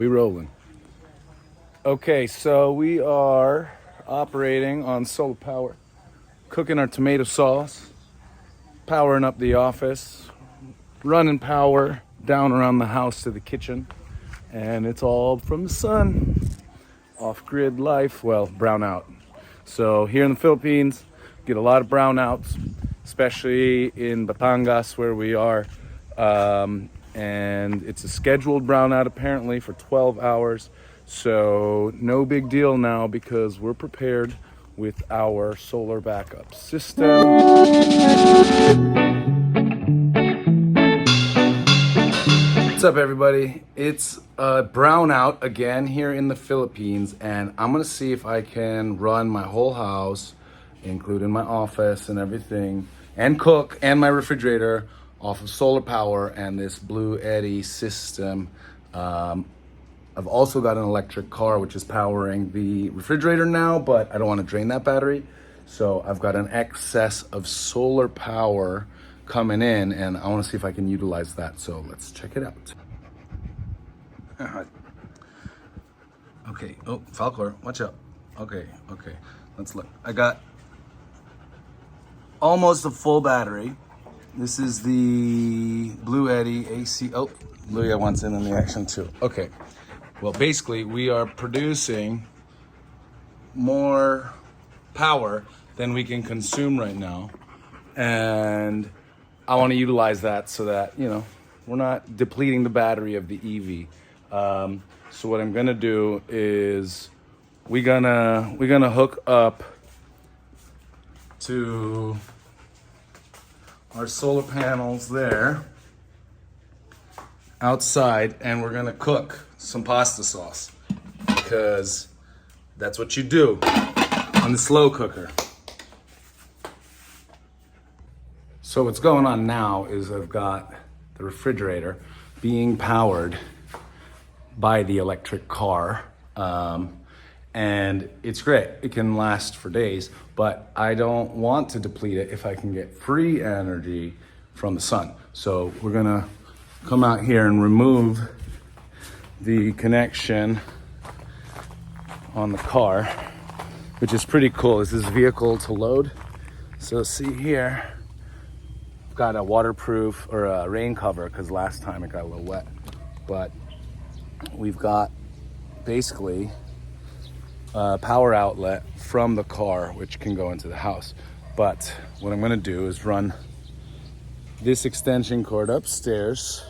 We rolling. Okay, so we are operating on solar power, cooking our tomato sauce, powering up the office, running power down around the house to the kitchen, and it's all from the sun. Off-grid life, well, brownout. So here in the Philippines, get a lot of brownouts, especially in Batangas where we are. And it's a scheduled brownout apparently for 12 hours. So no big deal now because we're prepared with our solar backup system. What's up, everybody? It's a brownout again here in the Philippines, and I'm gonna see if I can run my whole house, including my office and everything, and cook, and my refrigerator off of solar power and this Bluetti system. I've also got an electric car which is powering the refrigerator now, but I don't want to drain that battery. So I've got an excess of solar power coming in, and I want to see if I can utilize that. So let's check it out. Okay. Oh, Falcor, watch out. Okay. Let's look. I got almost a full battery. This is the Bluetti AC. Oh, Bluetti wants in on the action too. Okay. Well, basically, we are producing more power than we can consume right now. And I want to utilize that so that, we're not depleting the battery of the EV. So what I'm gonna do is we're gonna hook up to our solar panels there outside, and we're gonna cook some pasta sauce because that's what you do on the slow cooker. So what's going on now is I've got the refrigerator being powered by the electric car, and it's great. It can last for days, but I don't want to deplete it if I can get free energy from the sun. So we're gonna come out here and remove the connection on the car, which is pretty cool. This is vehicle to load. So see here, I've got a waterproof or a rain cover because last time it got a little wet, but we've got basically a power outlet from the car which can go into the house. But what I'm gonna do is run this extension cord upstairs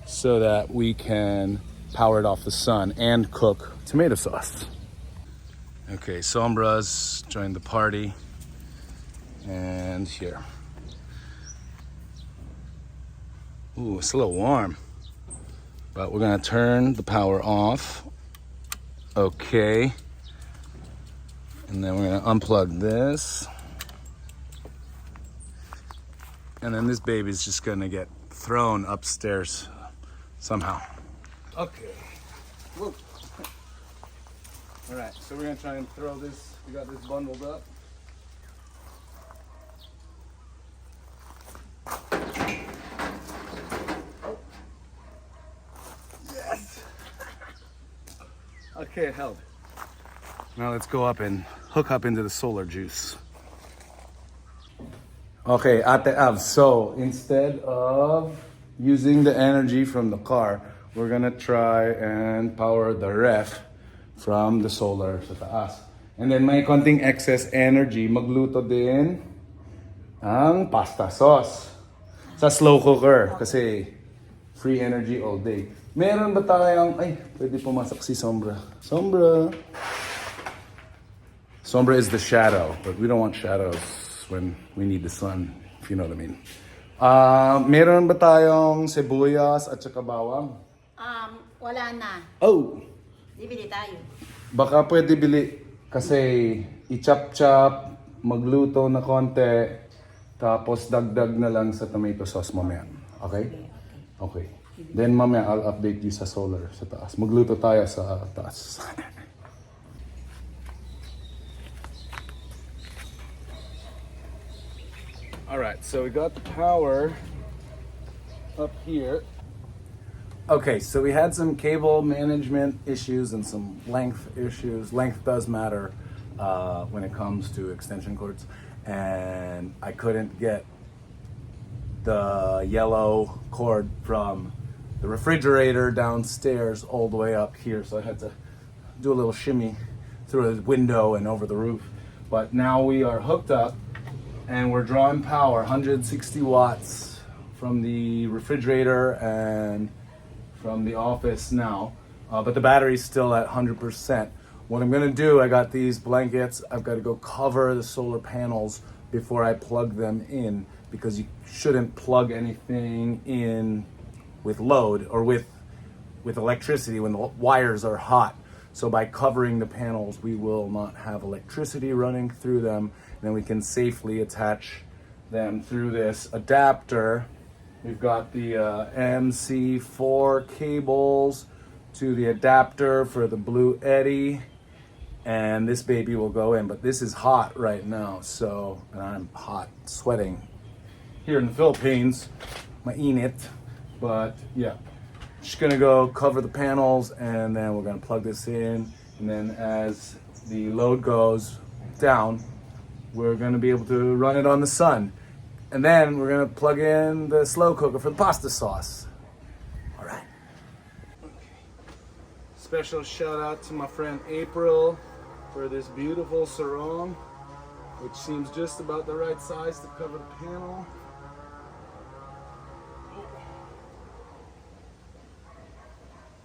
so that we can power it off the sun and cook tomato sauce. Okay, Sombra's joined the party, and here. Ooh, it's a little warm, but we're gonna turn the power off. Okay, and then we're gonna unplug this, and then this baby's just gonna get thrown upstairs somehow. Okay. Whoa. All right, so we're gonna try and throw this. We got this bundled up. Yes. Okay, it held. Now let's go up and hook up into the solar juice. Okay, Ate Av, so instead of using the energy from the car, we're gonna try and power the ref from the solar sa taas. And then may konting excess energy, magluto din ang pasta sauce sa slow cooker kasi free energy all day. Meron ba tayong, ay, pwede pumasok si Sombra. Sombra is the shadow, but we don't want shadows when we need the sun, if you know what I mean. Meron ba tayong sibuyas at saka bawang? Wala na. Oh! Bibili tayo. Baka pwede bili kasi i-chop-chop, magluto na konti, tapos dagdag na lang sa tomato sauce mamaya. Okay? Okay. Then mamaya I'll update you sa solar sa taas. Magluto tayo sa taas. Alright, so we got the power up here. Okay, so we had some cable management issues and some length issues. Length does matter when it comes to extension cords. And I couldn't get the yellow cord from the refrigerator downstairs all the way up here. So I had to do a little shimmy through a window and over the roof. But now we are hooked up and we're drawing power, 160 watts from the refrigerator and from the office now, but the battery's still at 100%. What I'm gonna do, I got these blankets, I've got to go cover the solar panels before I plug them in, because you shouldn't plug anything in with load or with electricity when the wires are hot. So by covering the panels, we will not have electricity running through them, and then we can safely attach them through this adapter. We've got the MC4 cables to the adapter for the Bluetti, and this baby will go in. But this is hot right now, so, and I'm hot, sweating here in the Philippines, my init. But yeah, just gonna go cover the panels, and then we're gonna plug this in, and then as the load goes down, we're gonna be able to run it on the sun. And then we're gonna plug in the slow cooker for the pasta sauce. All right. Special shout out to my friend April for this beautiful sarong, which seems just about the right size to cover the panel.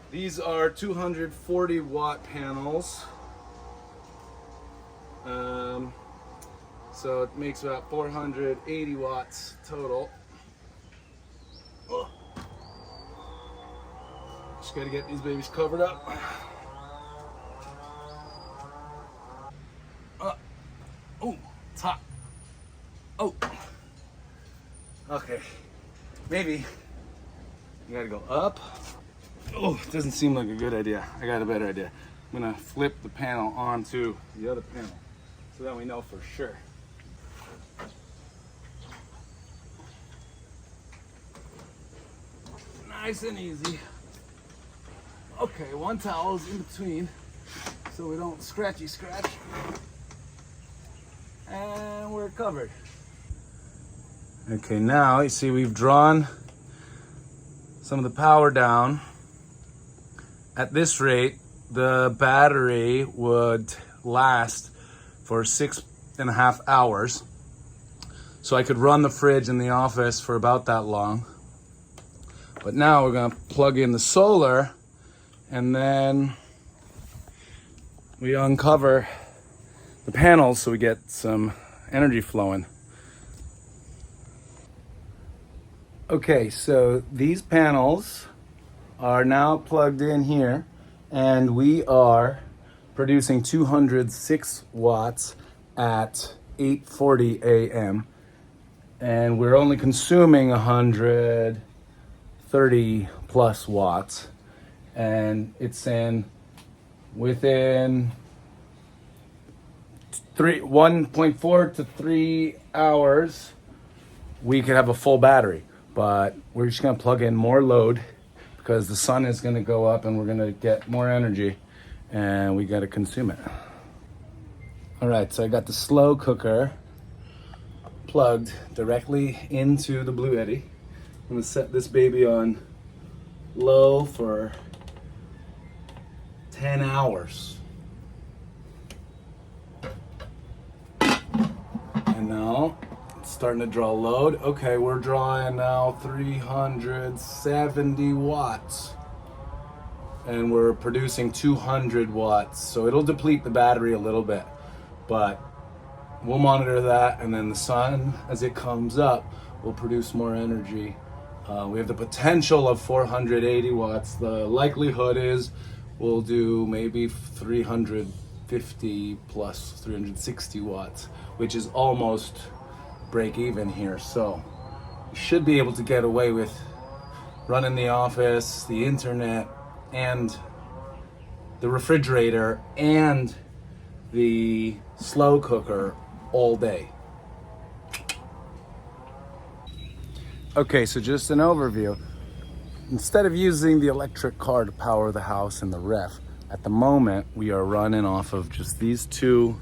These are 240 watt panels. So it makes about 480 watts total. Oh. Just gotta get these babies covered up. Oh, it's hot. Oh. Okay. Maybe you gotta go up. Oh, it doesn't seem like a good idea. I got a better idea. I'm gonna flip the panel onto the other panel so that we know for sure. Nice and easy. Okay, one towel is in between so we don't scratchy scratch. And we're covered. Okay, now you see we've drawn some of the power down. At this rate, the battery would last for 6.5 hours. So I could run the fridge in the office for about that long. But now we're gonna plug in the solar, and then we uncover the panels so we get some energy flowing. Okay, so these panels are now plugged in here, and we are producing 206 watts at 8:40 a.m. and we're only consuming 130 plus watts, and it's saying within 1.4 to 3 hours we could have a full battery. But we're just gonna plug in more load because the sun is gonna go up and we're gonna get more energy, and we gotta consume it. All right, so I got the slow cooker plugged directly into the Bluetti. I'm gonna set this baby on low for 10 hours. And now it's starting to draw load. Okay, we're drawing now 370 watts. And we're producing 200 watts. So it'll deplete the battery a little bit, but we'll monitor that, and then the sun, as it comes up, will produce more energy. We have the potential of 480 watts. The likelihood is we'll do maybe 350 plus 360 watts, which is almost break even here. So you should be able to get away with running the office, the internet, and the refrigerator, and the slow cooker all day. Okay, so just an overview. instead of using the electric car to power the house and the ref, at the moment we are running off of just these two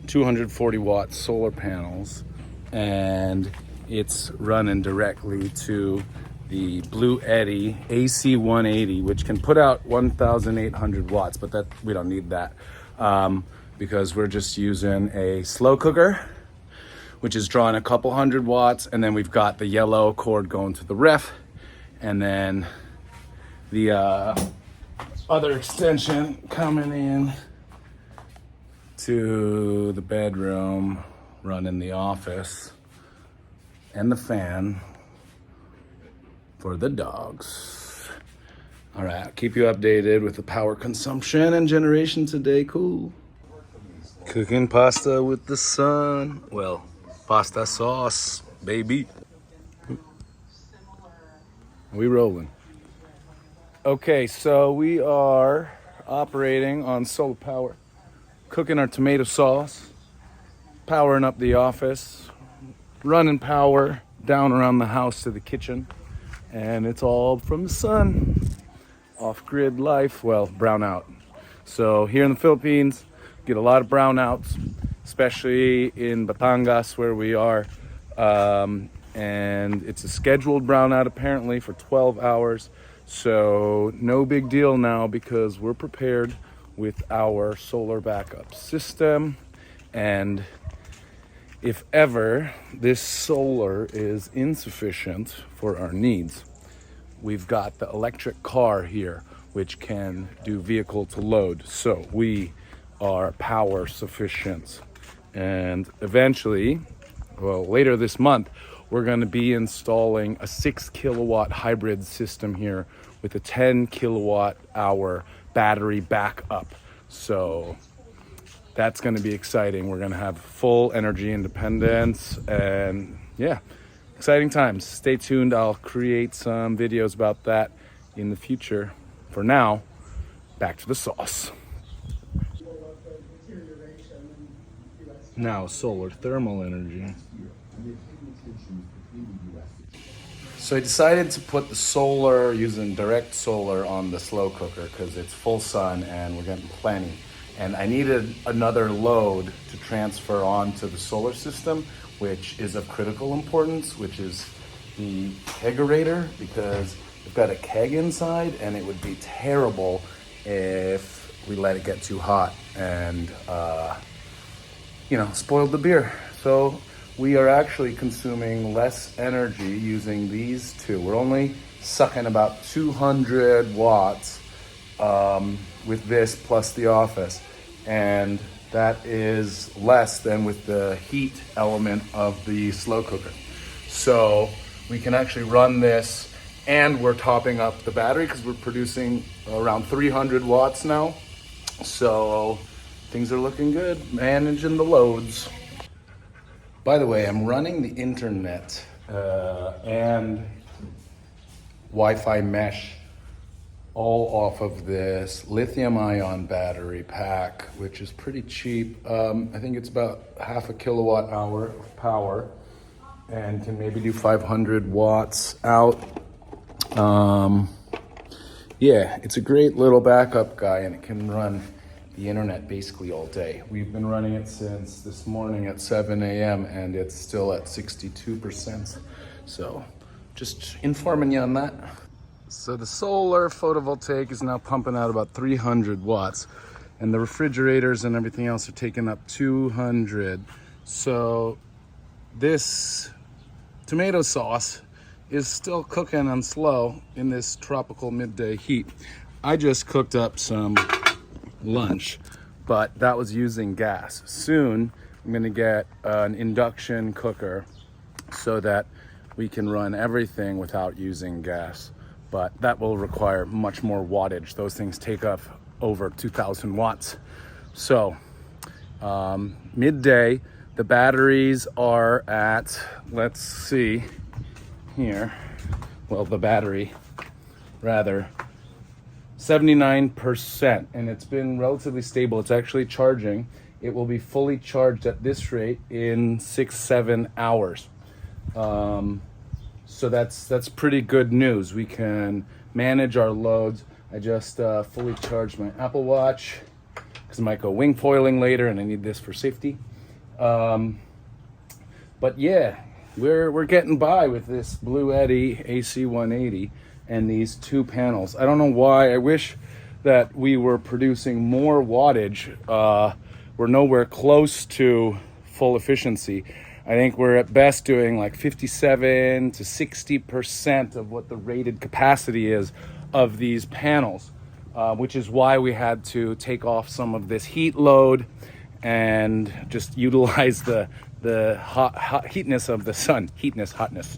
240 watt solar panels, and it's running directly to the Bluetti AC180, which can put out 1,800 watts, but that we don't need that because we're just using a slow cooker, which is drawing a couple hundred watts, and then we've got the yellow cord going to the ref, and then the other extension coming in to the bedroom, running the office, and the fan for the dogs. All right, I'll keep you updated with the power consumption and generation today. Cool. Cooking pasta with the sun. Well, pasta sauce, baby. We rolling. Okay, so we are operating on solar power, cooking our tomato sauce, powering up the office, running power down around the house to the kitchen, and it's all from the sun. Off-grid life, well, brownout. So here in the Philippines, get a lot of brownouts, especially in Batangas where we are. And it's a scheduled brownout apparently for 12 hours. So no big deal now because we're prepared with our solar backup system. And if ever this solar is insufficient for our needs, we've got the electric car here, which can do vehicle to load. So we are power sufficient. And eventually, well, later this month, we're going to be installing a 6 kilowatt hybrid system here with a 10 kilowatt hour battery backup. So that's going to be exciting. We're going to have full energy independence, and yeah, exciting times. Stay tuned. I'll create some videos about that in the future. For now, back to the sauce. Now, solar thermal energy. So I decided to put the solar, using direct solar, on the slow cooker because it's full sun and we're getting plenty. And I needed another load to transfer onto the solar system, which is of critical importance, which is the kegerator, because we've got a keg inside and it would be terrible if we let it get too hot and spoiled the beer. So we are actually consuming less energy using these two. We're only sucking about 200 watts with this plus the office. And that is less than with the heat element of the slow cooker. So we can actually run this, and we're topping up the battery because we're producing around 300 watts now. So things are looking good, managing the loads. By the way, I'm running the internet and Wi-Fi mesh all off of this lithium-ion battery pack, which is pretty cheap. I think it's about half a kilowatt hour of power and can maybe do 500 watts out. Yeah, it's a great little backup guy, and it can run the internet basically all day. We've been running it since this morning at 7 a.m. and it's still at 62%. So just informing you on that. So the solar photovoltaic is now pumping out about 300 watts, and the refrigerators and everything else are taking up 200. So this tomato sauce is still cooking on slow in this tropical midday heat. I just cooked up some lunch, but that was using gas. Soon I'm gonna get an induction cooker so that we can run everything without using gas, but that will require much more wattage. Those things take up over 2,000 watts. So midday, the batteries are at, let's see here, well, the battery rather, 79%, and it's been relatively stable. It's actually charging. It will be fully charged at this rate in 6-7 hours. So that's pretty good news. We can manage our loads. I just fully charged my Apple Watch because I might go wing foiling later and I need this for safety. But yeah, we're getting by with this Bluetti AC180 and these two panels. I don't know why. I wish that we were producing more wattage. We're nowhere close to full efficiency. I think we're at best doing like 57 to 60% of what the rated capacity is of these panels, which is why we had to take off some of this heat load and just utilize the heatness of the sun. Hotness.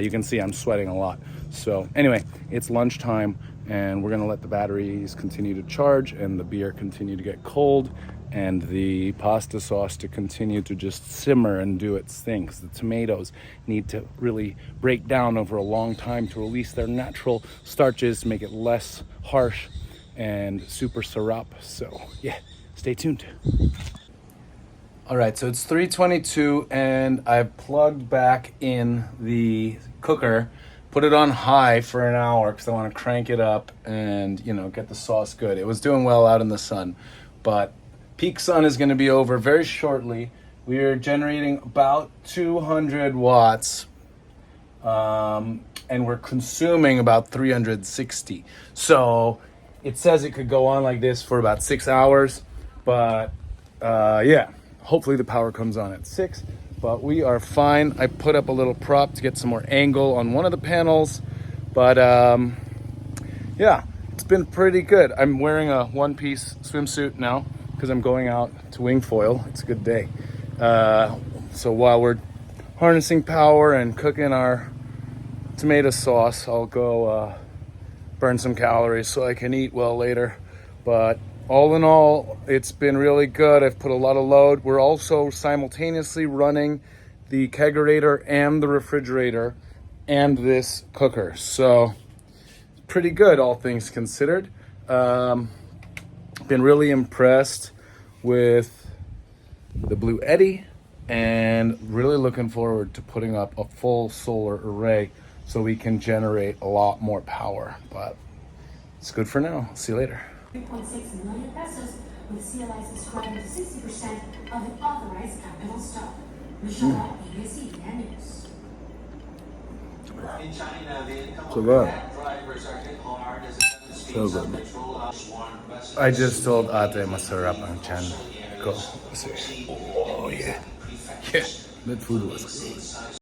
You can see I'm sweating a lot. So anyway, it's lunchtime and we're gonna let the batteries continue to charge and the beer continue to get cold and the pasta sauce to continue to just simmer and do its thing. 'Cause the tomatoes need to really break down over a long time to release their natural starches to make it less harsh and super syrup. So yeah, stay tuned. All right, so it's 3:22 and I've plugged back in the cooker, put it on high for an hour because I want to crank it up and, you know, get the sauce good. It was doing well out in the sun, but peak sun is going to be over very shortly. We are generating about 200 watts and we're consuming about 360. So it says it could go on like this for about 6 hours, but yeah, hopefully the power comes on at 6, but we are fine. I put up a little prop to get some more angle on one of the panels, but yeah, it's been pretty good. I'm wearing a one-piece swimsuit now because I'm going out to wing foil. It's a good day. So while we're harnessing power and cooking our tomato sauce, I'll go burn some calories so I can eat well later. But all in all, it's been really good. I've put a lot of load. We're also simultaneously running the kegerator and the refrigerator and this cooker. So pretty good, all things considered. Been really impressed with the Bluetti and really looking forward to putting up a full solar array so we can generate a lot more power. But it's good for now. See you later. 3.6 million pesos, with CLI subscribing to 60% of the authorized capital stock. Michelle, ABC News. In China, the income So of good. cab drivers are hit hard as the So speeds of good. patrol hours warn residents. I just told Ate masarap ang chan ko. Oh yeah. Yeah, that food was good.